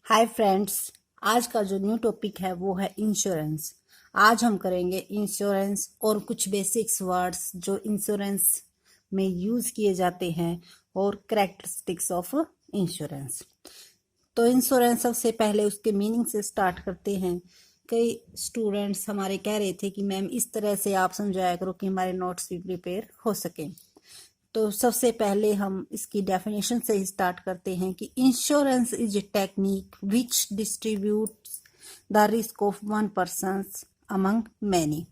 Hi friends. आज का जो न्यू टॉपिक है वो है इंश्योरेंस। आज हम करेंगे इंश्योरेंस और कुछ बेसिक्स वर्ड्स जो इंश्योरेंस में यूज़ किए जाते हैं और कैरेक्टरिस्टिक्स ऑफ इंश्योरेंस। तो इंश्योरेंस सबसे पहले उसके मीनिंग से स्टार्ट करते हैं। कई स्टूडेंट्स हमारे कह रहे थे कि मैम इस तरह से आप समझाया करो कि हमारे नोट्स भी प्रिपेयर हो सकें। तो सबसे पहले हम इसकी डेफिनेशन से ही स्टार्ट करते हैं कि insurance is a technique which distributes the risk of one person among many.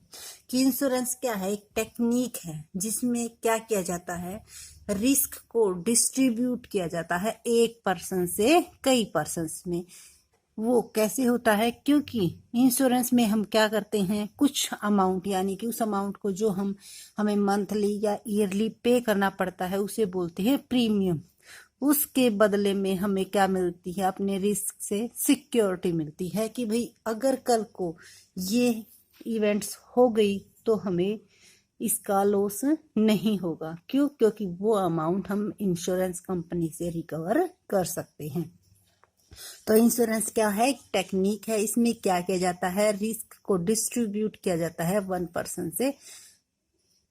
कि इंश्योरेंस क्या है, एक टेक्निक है जिसमें क्या किया जाता है, रिस्क को डिस्ट्रीब्यूट किया जाता है एक पर्सन से कई पर्सन में। वो कैसे होता है, क्योंकि इंश्योरेंस में हम क्या करते हैं, कुछ अमाउंट यानी कि उस अमाउंट को जो हमें मंथली या ईयरली पे करना पड़ता है उसे बोलते हैं प्रीमियम। उसके बदले में हमें क्या मिलती है, अपने रिस्क से सिक्योरिटी मिलती है कि भाई अगर कल को ये इवेंट्स हो गई तो हमें इसका लॉस नहीं होगा। क्यों? क्योंकि वो अमाउंट हम इंश्योरेंस कंपनी से रिकवर कर सकते हैं। तो इंश्योरेंस क्या है, एक टेक्निक है। इसमें क्या किया जाता है, रिस्क को डिस्ट्रीब्यूट किया जाता है वन पर्सन से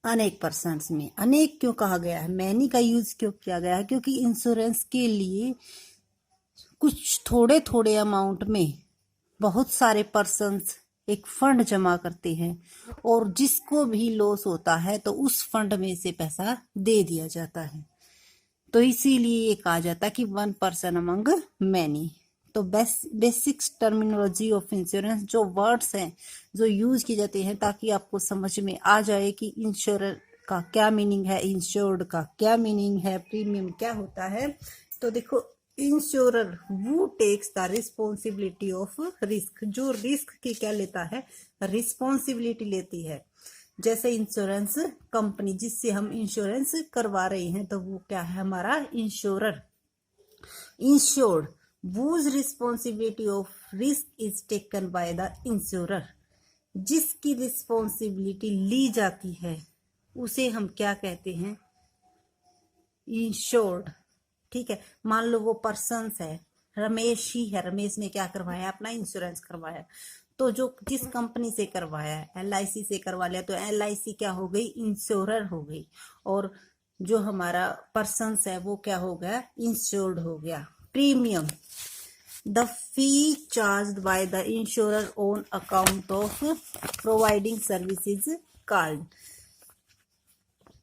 अनेक पर्सन में। अनेक क्यों कहा गया है, मैनी का यूज क्यों किया गया है, क्योंकि इंश्योरेंस के लिए कुछ थोड़े थोड़े अमाउंट में बहुत सारे पर्सन्स एक फंड जमा करते हैं और जिसको भी लॉस होता है तो उस फंड में से पैसा दे दिया जाता है। तो इसीलिए ये कहा जाता है कि वन पर्सन अमंग मैनी। तो बेसिक्स टर्मिनोलॉजी ऑफ इंश्योरेंस, जो वर्ड्स हैं जो यूज किए जाते हैं ताकि आपको समझ में आ जाए कि इंश्योरर का क्या मीनिंग है, इंश्योर्ड का क्या मीनिंग है, प्रीमियम क्या होता है। तो देखो, इंश्योरर वो takes the responsibility of risk, जो रिस्क की क्या लेता है, रिस्पॉन्सिबिलिटी लेती है। जैसे इंश्योरेंस कंपनी जिससे हम इंश्योरेंस करवा रहे हैं तो वो क्या है, हमारा insurer. Insured whose responsibility of risk is taken by the insurer, जिसकी रिस्पॉन्सिबिलिटी ली जाती है उसे हम क्या कहते हैं, इंश्योर्ड। ठीक है, मान लो वो पर्सन है, रमेश ही है, रमेश ने क्या करवाया, अपना इंश्योरेंस करवाया। तो जो जिस कंपनी से करवाया है, LIC से करवा लिया, तो LIC क्या हो गई, इंश्योरर हो गई। और जो हमारा पर्सन है वो क्या हो गया, इंश्योर्ड हो गया। Premium, the fee charged by the insurer on account of providing services called।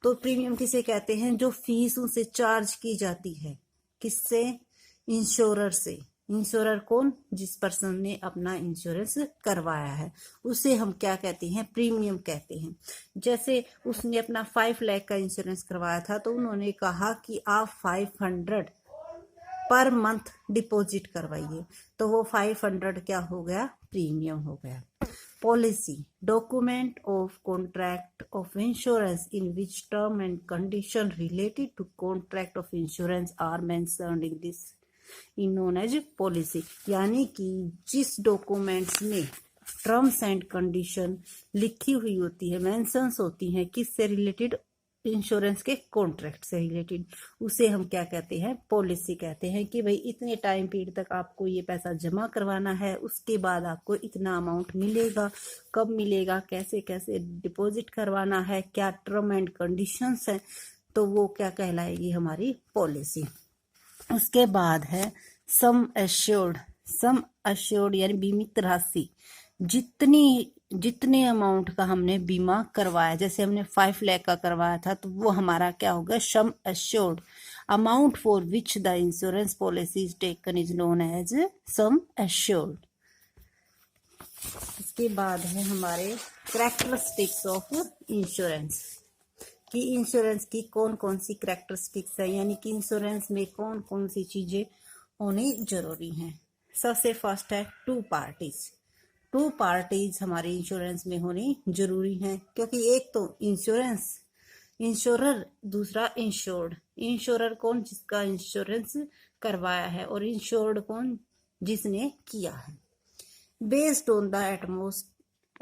तो प्रीमियम किसे कहते हैं, जो फीस उनसे चार्ज की जाती है, किससे, इंश्योरर से। इंश्योरर कौन, जिस पर्सन ने अपना इंश्योरेंस करवाया है उसे हम क्या कहते हैं, प्रीमियम कहते हैं। जैसे उसने अपना 5 लाख का इंश्योरेंस करवाया था तो उन्होंने कहा कि आप 500 पर मंथ डिपॉजिट करवाइए, तो वो 500 क्या हो गया, प्रीमियम हो गया। Policy, document of contract of insurance in which term and condition related to contract of insurance are mentioned in this in known as policy. यानी कि जिस डॉक्यूमेंट्स में टर्म्स एंड कंडीशन लिखी हुई होती है, मेंशंस होती हैं, किससे रिलेटेड, इंश्योरेंस के कॉन्ट्रैक्ट से रिलेटेड, उसे हम क्या कहते हैं, पॉलिसी कहते हैं। कि भाई इतने टाइम पीरियड तक आपको ये पैसा जमा करवाना है, उसके बाद आपको इतना अमाउंट मिलेगा, कब मिलेगा, कैसे कैसे डिपॉजिट करवाना है, क्या टर्म एंड कंडीशंस हैं, तो वो क्या कहलाएगी, हमारी पॉलिसी। उसके बाद है सम एश्योर्ड। सम एश्योर्ड यानी बीमित राशि, जितने अमाउंट का हमने बीमा करवाया, जैसे हमने 5 लाख का करवाया था तो वो हमारा क्या होगा, sum assured. Amount for which the insurance policy is taken is known as sum assured. इसके बाद है हमारे कैरेक्टरिस्टिक्स ऑफ इंश्योरेंस, कि इंश्योरेंस की कौन कौन सी कैरेक्टरिस्टिक्स है, यानी कि इंश्योरेंस में कौन कौन सी चीजें होनी जरूरी हैं। सबसे फर्स्ट है टू पार्टीज हमारे इंश्योरेंस में होनी जरूरी है, क्योंकि एक तो इंश्योरर, दूसरा इंश्योर्ड। इंश्योरर कौन, जिसका इंश्योरेंस करवाया है, और इंश्योर्ड कौन, जिसने किया है। Based on the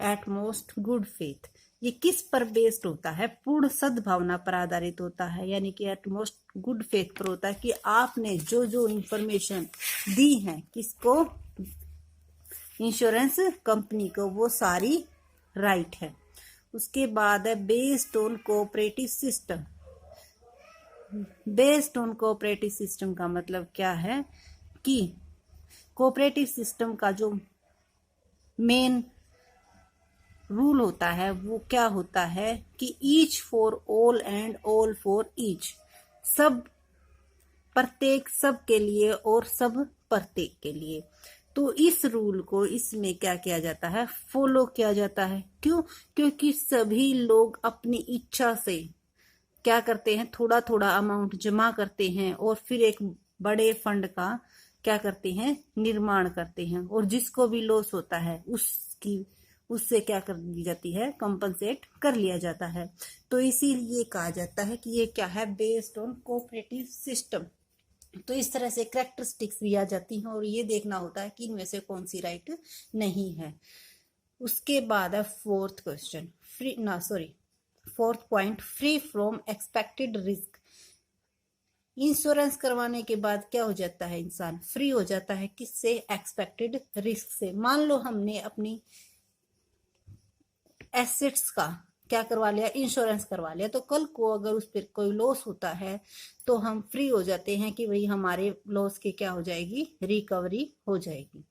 utmost good faith, ये किस पर बेस्ड होता है? पूर्ण सद्भावना पर आधारित होता है, यानी कि एटमोस्ट गुड फेथ पर होता है कि आपने जो जो इंफॉर्मेशन दी है किसको, इंश्योरेंस कंपनी को, वो सारी राइट है। उसके बाद है based on cooperative system. Based on cooperative system का मतलब क्या है कि कोऑपरेटिव सिस्टम का जो मेन रूल होता है वो क्या होता है कि each for all and all for each, सब प्रत्येक सब के लिए और सब प्रत्येक के लिए। तो इस रूल को इसमें क्या किया जाता है, फॉलो किया जाता है। क्यों? क्योंकि सभी लोग अपनी इच्छा से क्या करते हैं, थोड़ा थोड़ा अमाउंट जमा करते हैं और फिर एक बड़े फंड का क्या करते हैं, निर्माण करते हैं, और जिसको भी लॉस होता है उससे क्या कर दी जाती है, कंपनसेट कर लिया जाता है। तो इसीलिए कहा जाता है कि ये क्या है, बेस्ड ऑन कोऑपरेटिव सिस्टम। तो इस तरह से कैरेक्टरिस्टिक्स भी आ जाती हैं और ये देखना होता है कि इनमें से कौन सी राइट नहीं है। उसके बाद है fourth question, fourth point, free from expected risk. Insurance करवाने के बाद क्या हो जाता है, इंसान फ्री हो जाता है किससे, एक्सपेक्टेड रिस्क से। मान लो हमने अपनी एसेट्स का क्या करवा लिया, इंश्योरेंस करवा लिया, तो कल को अगर उस पर कोई लॉस होता है तो हम फ्री हो जाते हैं कि भाई हमारे लॉस की क्या हो जाएगी, रिकवरी हो जाएगी।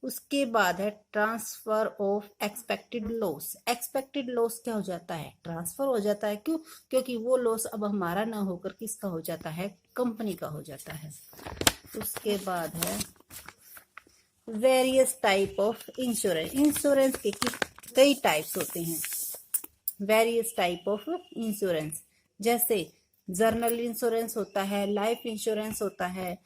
उसके बाद है transfer of expected loss. Expected loss क्या हो जाता है, ट्रांसफर हो जाता है। क्यों? क्योंकि वो लॉस अब हमारा ना होकर किसका हो जाता है, कंपनी का हो जाता है। उसके बाद है various type of insurance. Insurance के कई टाइप्स होते हैं, वेरियस टाइप ऑफ इंश्योरेंस, जैसे जर्नल इंश्योरेंस होता है, लाइफ इंश्योरेंस होता है,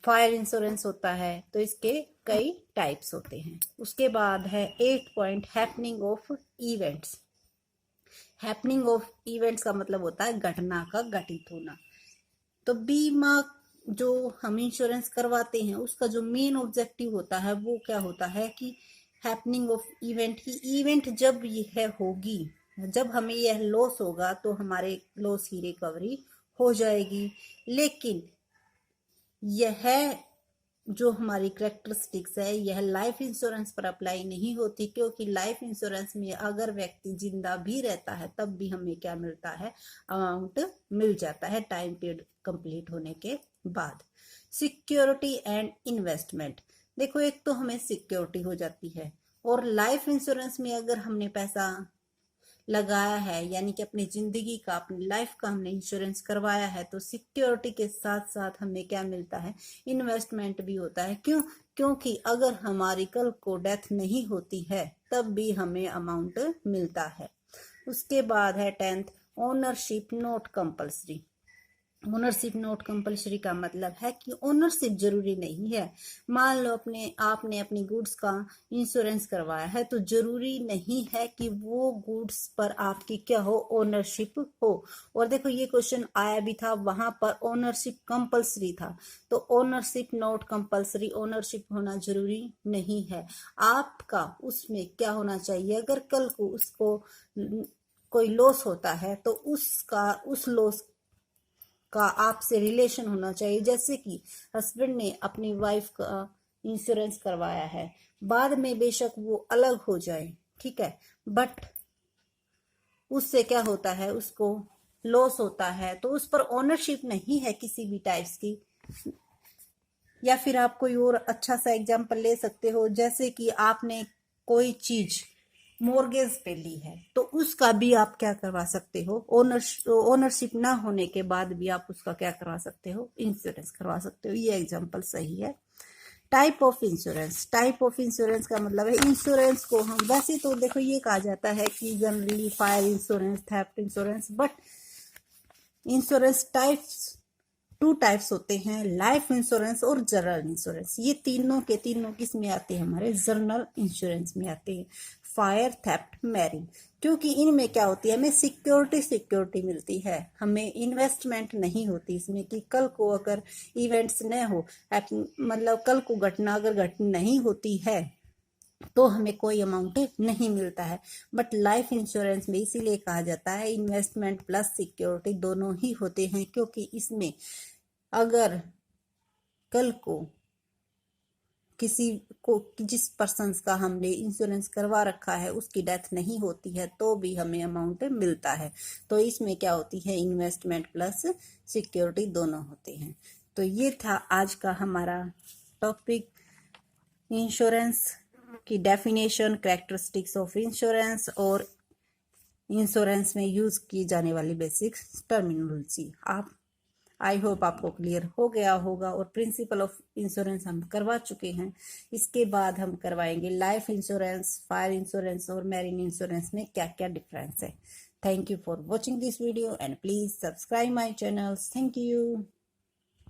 फायर इंश्योरेंस होता है। तो इसके कई टाइप्स होते हैं। उसके बाद है 8 point, happening of events. Happening of events का मतलब होता है घटना का घटित होना। तो बीमा जो हम इंश्योरेंस करवाते हैं उसका जो मेन ऑब्जेक्टिव होता है वो क्या होता है कि हैपनिंग ऑफ इवेंट की, इवेंट जब यह होगी, जब हमें यह लॉस होगा तो हमारे लॉस की रिकवरी हो जाएगी। लेकिन यह जो हमारी करेक्टरिस्टिक्स है यह लाइफ इंश्योरेंस पर अप्लाई नहीं होती, क्योंकि लाइफ इंश्योरेंस में अगर व्यक्ति जिंदा भी रहता है तब भी हमें क्या मिलता है, अमाउंट मिल जाता है टाइम पीरियड कंप्लीट होने के बाद। सिक्योरिटी एंड इन्वेस्टमेंट, देखो एक तो हमें सिक्योरिटी हो जाती है, और लाइफ इंश्योरेंस में अगर हमने पैसा लगाया है, यानी कि अपनी जिंदगी का, अपनी लाइफ का हमने इंश्योरेंस करवाया है, तो सिक्योरिटी के साथ साथ हमें क्या मिलता है, इन्वेस्टमेंट भी होता है। क्यों? क्योंकि अगर हमारी कल को डेथ नहीं होती है तब भी हमें अमाउंट मिलता है। उसके बाद है 10th, ownership not compulsory. Ownership not compulsory का मतलब है कि ओनरशिप जरूरी नहीं है। मान लो आपने अपनी गुड्स का इंश्योरेंस करवाया है, तो जरूरी नहीं है कि वो गुड्स पर आपकी क्या हो, ओनरशिप हो। और देखो ये क्वेश्चन आया भी था, वहां पर ओनरशिप कंपल्सरी था। तो ओनरशिप नॉट कंपल्सरी, ओनरशिप होना जरूरी नहीं है। आपका उसमें क्या होना चाहिए, अगर कल को उसको कोई लॉस होता है तो उस लॉस का आपसे रिलेशन होना चाहिए। जैसे कि हस्बैंड ने अपनी वाइफ का इंश्योरेंस करवाया है, बाद में बेशक वो अलग हो जाए, ठीक है, बट उससे क्या होता है, उसको लॉस होता है, तो उस पर ओनरशिप नहीं है किसी भी टाइप्स की। या फिर आप कोई और अच्छा सा एग्जांपल ले सकते हो, जैसे कि आपने कोई चीज मोर्गेज पे ली है, तो उसका भी आप क्या करवा सकते हो, ओनरशिप ना होने के बाद भी आप उसका क्या करवा सकते हो, इंश्योरेंस करवा सकते हो। ये एग्जांपल सही है। Type of insurance, type of insurance का मतलब है इंश्योरेंस को हम, वैसे तो देखो ये कहा जाता है कि generally fire insurance, theft insurance, but insurance types 2 types होते हैं, लाइफ इंश्योरेंस और जनरल इंश्योरेंस। ये तीनों के तीनों किस में आते हैं, हमारे जनरल इंश्योरेंस में आते हैं। फायर, थेफ्ट, मैरिन, क्योंकि इनमें क्या होती है, हमें सिक्योरिटी मिलती है, हमें इन्वेस्टमेंट नहीं होती इसमें कि कल को अगर इवेंट्स न हो, मतलब कल को घटना अगर घट नहीं होती है तो हमें कोई अमाउंट नहीं मिलता है। बट लाइफ इंश्योरेंस में इसीलिए कहा जाता है इन्वेस्टमेंट प्लस सिक्योरिटी दोनों ही होते हैं, क्योंकि इसमें अगर कल को किसी को, जिस पर्सन का हमने इंश्योरेंस करवा रखा है, उसकी डेथ नहीं होती है तो भी हमें अमाउंट मिलता है। तो इसमें क्या होती है, इन्वेस्टमेंट प्लस सिक्योरिटी दोनों होते हैं। तो ये था आज का हमारा टॉपिक, इंश्योरेंस की डेफिनेशन, कैरेक्टरिस्टिक्स ऑफ इंश्योरेंस और इंश्योरेंस में यूज की जाने वाली बेसिक टर्मिनोलॉजी। आई होप आपको क्लियर हो गया होगा। और प्रिंसिपल ऑफ इंश्योरेंस हम करवा चुके हैं। इसके बाद हम करवाएंगे लाइफ इंश्योरेंस, फायर इंश्योरेंस और मैरीन इंश्योरेंस में क्या क्या डिफरेंस है। Thank you for watching this video and please subscribe my channel. Thank you.